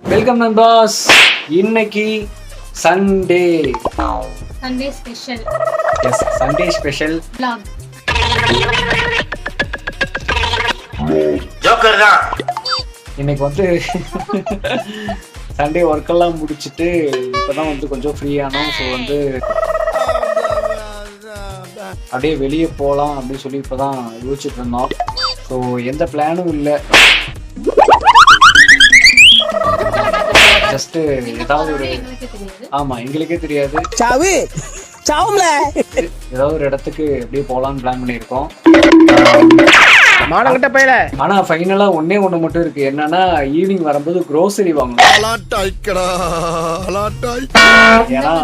Welcome நண்பாஸ். இன்னைக்கு Sunday special. Yes, Sunday special vlog. Joker தான். இன்னைக்கு வந்து சண்டே ஒர்க்கெல்லாம் முடிச்சுட்டு இப்போதான் வந்து கொஞ்சம் ஃப்ரீயானோம். ஸோ வந்து அப்படியே வெளியே போகலாம் அப்படின்னு சொல்லி இப்போதான் யோசிச்சுட்டு இருந்தோம். ஸோ எந்த பிளானும் இல்லை, ஜஸ்ட்டு ஏதாவது ஒரு ஆமாம் எங்களுக்கே தெரியாது ஏதாவது ஒரு இடத்துக்கு அப்படியே போகலான்னு பிளான் பண்ணியிருக்கோம். மானங்கிட்ட பையல. ஆனா ஃபைனலா ஒண்ணே ஒண்ணு மட்டும் இருக்கு. என்னன்னா ஈவினிங் வரும்போது க்ரோசரி வாங்கணும். ஏன்னா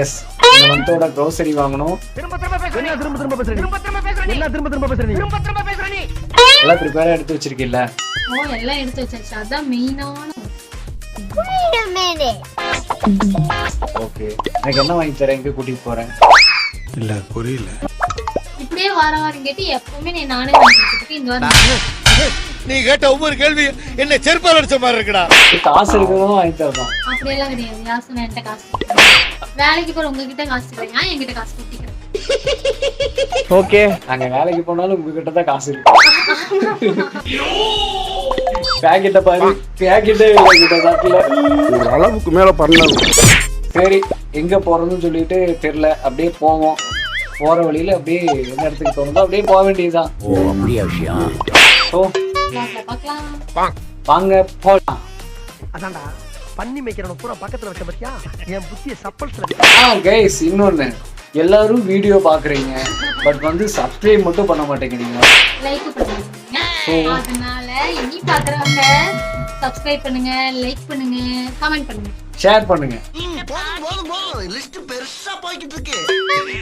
எஸ், இந்த மந்தோட க்ரோசரி வாங்கணும். எல்லாம் ப்ரிப்பேரா எடுத்து வச்சிருக்கீல்ல? எல்லாம் எடுத்து வச்சாச்சு. அதான் மெயினான. ஓகே, எனக்கு என்ன வாங்கி தரேன், எங்க கூட்டிட்டு போறேன்? இல்ல புரியல. இப்படியே வாரம் கேட்டு எப்பவுமே நானே வாங்கிட்டு இந்த வாரம் நீ கேட்ட ஒவ்வொரு கேள்வி என்ன செருப்பால் அடிச்ச மாதிரி இருக்குடா. காசு இருக்கிறதும் வாங்கி தரணும். அப்படியெல்லாம் கிடையாது. யாசனை என்கிட்ட காசு வேலைக்கு போற உங்ககிட்ட காசு தரேன், நான் என்கிட்ட காசு கொடுத்துக்கிறேன். ஓகே, நாங்க வேலைக்கு போனாலும் உங்ககிட்ட தான் காசு இருக்கு. பேக்கெட்ட பாரு, பேக்கெட்டே ஒரு அளவுக்கு மேல பண்ணணும். சரி, எங்க போறதுன்னு சொல்லிட்டு தெரியல. அப்படியே போவோம். போற வழியில அப்படியே எந்த இடத்துக்கு தோணுதோ அப்படியே போக வேண்டியதுதான். ஓ அப்படியா விஷயம். ஸோ பார்க்கலாம். வாங்க போலாம். அதான்டா பண்ணி மேய்க்கிறவன பூரா பக்கத்துல வச்ச பத்தியா என் புத்திய சப்பல்ஸ்ல. கைஸ், இன்னொன்னு, எல்லாரும் வீடியோ பாக்குறீங்க, பட் வந்து சப்ஸ்கிரைப் மட்டும் பண்ண மாட்டேங்கிறீங்க. லைக் பண்ணுங்க. அதனால இனி பாக்குறவங்க சப்ஸ்கிரைப் பண்ணுங்க, லைக் பண்ணுங்க, கமெண்ட் பண்ணுங்க, ஷேர் பண்ணுங்க. போதும் லிஸ்ட் பெருசா போய்கிட்டு இருக்கு.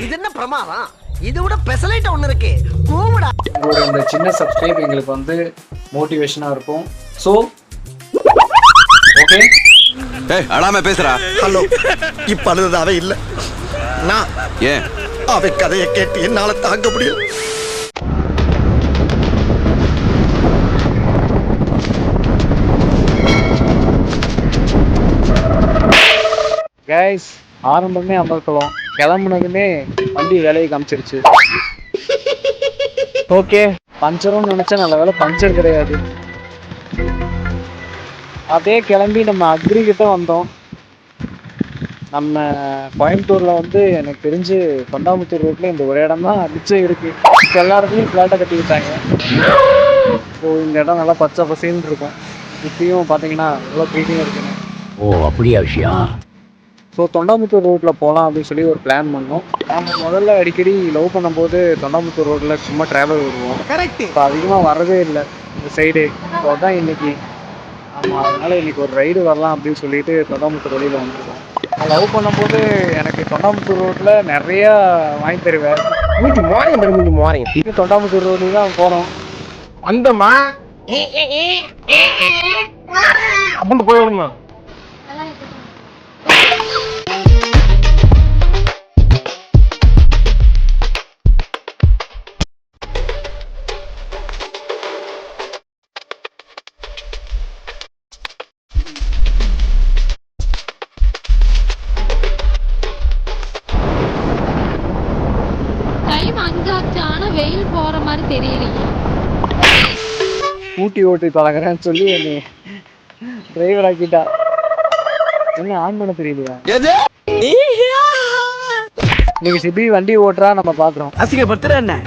இது என்ன பிரமாதம்? இது விட பெசலைட் ஒண்ணு இருக்கு. கூவுடா. உங்களோட இந்த சின்ன சப்ஸ்கிரைப் எங்களுக்கு வந்து மோட்டிவேஷனா இருக்கும். ஸோ ஓகே, ஏய் அடாம பேசுறா. ஹலோ, இப்ப அழுதாவே இல்ல. நான் ஏன் அவ கதையை கேட்டு என்னால தாங்க முடியல. கைஸ், ஆரம்பமே அமர்க்கலாம், கிளம்புனதுமே வண்டி வேலையை காமிச்சிருச்சு. ஓகே, பஞ்சரும் நினைச்சா நல்ல வேலை பஞ்சர் கிடையாது. அப்படியே கிளம்பி நம்ம அக்ரி கிட்ட வந்தோம். நம்ம கோயம்புத்தூர்ல வந்து எனக்கு தெரிஞ்சு தொண்டாமுத்தூர் ரோட்ல இந்த ஒரு இடம் தான் மிச்சம் இருக்கு. இப்போ எல்லா இடத்துலையும் ஃப்ளாட்டை கட்டி விட்டாங்க. ஸோ இந்த இடம் நல்லா பச்சை பசேன்னு இருக்கும். இப்பயும் பார்த்தீங்கன்னா நல்லா க்ளீனிங்காக இருக்குங்க. ஓ அப்படியா விஷயம். ஸோ தொண்டாமுத்தூர் ரோட்டில் போகலாம் அப்படின்னு சொல்லி ஒரு பிளான் பண்ணோம். நம்ம முதல்ல அடிக்கடி லவ் பண்ணும்போது தொண்டாமுத்தூர் ரோட்டில் சும்மா ட்ராவல் வருவோம். கரெக்ட். இப்போ அதிகமாக வரதே இல்லை இந்த சைடு. ஸோ அதான் இன்னைக்கு, ஆமாம், அதனால இன்னைக்கு ஒரு ரைடு வரலாம் அப்படின்னு சொல்லிட்டு தொண்டாமுத்தூர் ரோடில் வந்துருக்கோம். லவ் பண்ணும்போது எனக்கு தொண்டாமுத்தூர் ரோட்டில் நிறையா வாங்கி தருவேன். மூஞ்சி மோரையும் பாரு, மூஞ்சி மோரையும். இன்னும் தொண்டாமுத்தூர் ரோடு தான் போகிறோம். வந்தமா அப்படி போயிடுமா. அதெல்லாம் எடுத்துக்கோங்க. டைம் 5 ஆச்சு, ஆனா வெயில் போற மாதிரி தெரியலையே. ஊட்டி ஓட்டி பழகிறேன்னு சொல்லி என்னை டிரைவர் ஆக்கிட்டா. என்ன ஆன் பண்ண தெரியலையா? நீங்க சிபி வண்டி ஓட்டுறா, நம்ம பாக்குறோம். அசிங்கப்படுத்துற என்ன?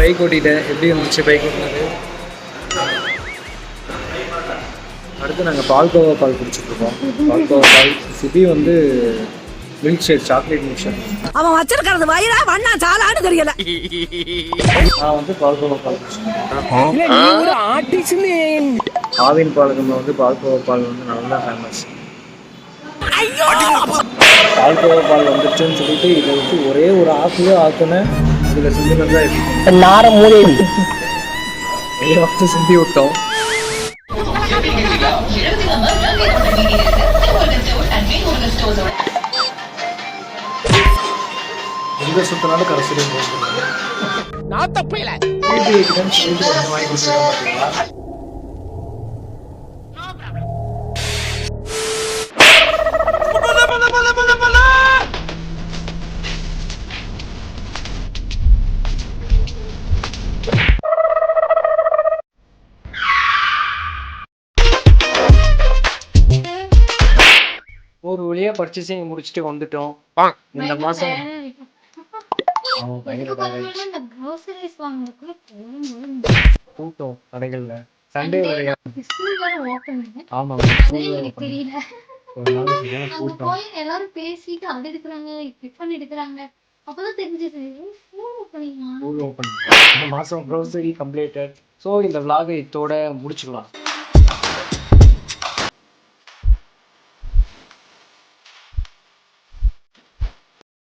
பைக் ஓட்டிட்டேன். எப்படி இருந்துச்சு பைக் ஓட்டினது? அடுத்து நாங்கள் பால்கோவா பால் குடிச்சிட்ருக்கோம். பால்கோவா பால். சிபி வந்து milk shake, chocolate milk shake. அவன் வச்சிருக்கிறது வயிறா வண்ணா சாலான்னு தெரியல. நான் வந்து பால்கோவா பால் குடிச்சிட்டேன். ஆவின் பாலகம்ல வந்து பால்கோவா பால் வந்து நல்லா ஃபேமஸ். பால்கோவா பால் வந்துச்சுன்னு சொல்லிட்டு இதை வச்சு ஒரே ஒரு ஆக்குலேயே ஆக்குனேன். இதில் சிந்தினது தான் எப்படி நார மூதேவி. நிறைய வச்சு சிந்தி விட்டோம். எந்த சுத்தினாலும் கடைசியில் நான் தப்பையில வாங்கி கொடுத்துருக்கேன் பார்த்தீங்களா? ஒரு வழியா பர்ச்சேசிங் முடிச்சுட்டு வந்துட்டோம். இந்த மாசம் கூட்டம் கடைகள்ல சண்டே வரையா. ஆமா கூட்டம். எல்லாரும் பேசிட்டு அது எடுக்கிறாங்க, டிஃபன் எடுக்கிறாங்க. அப்பதான் தெரிஞ்சது இந்த மாசம் க்ரோசரி கம்ப்ளீட்டட். ஸோ இந்த vlog இதோட முடிச்சுக்கலாம்.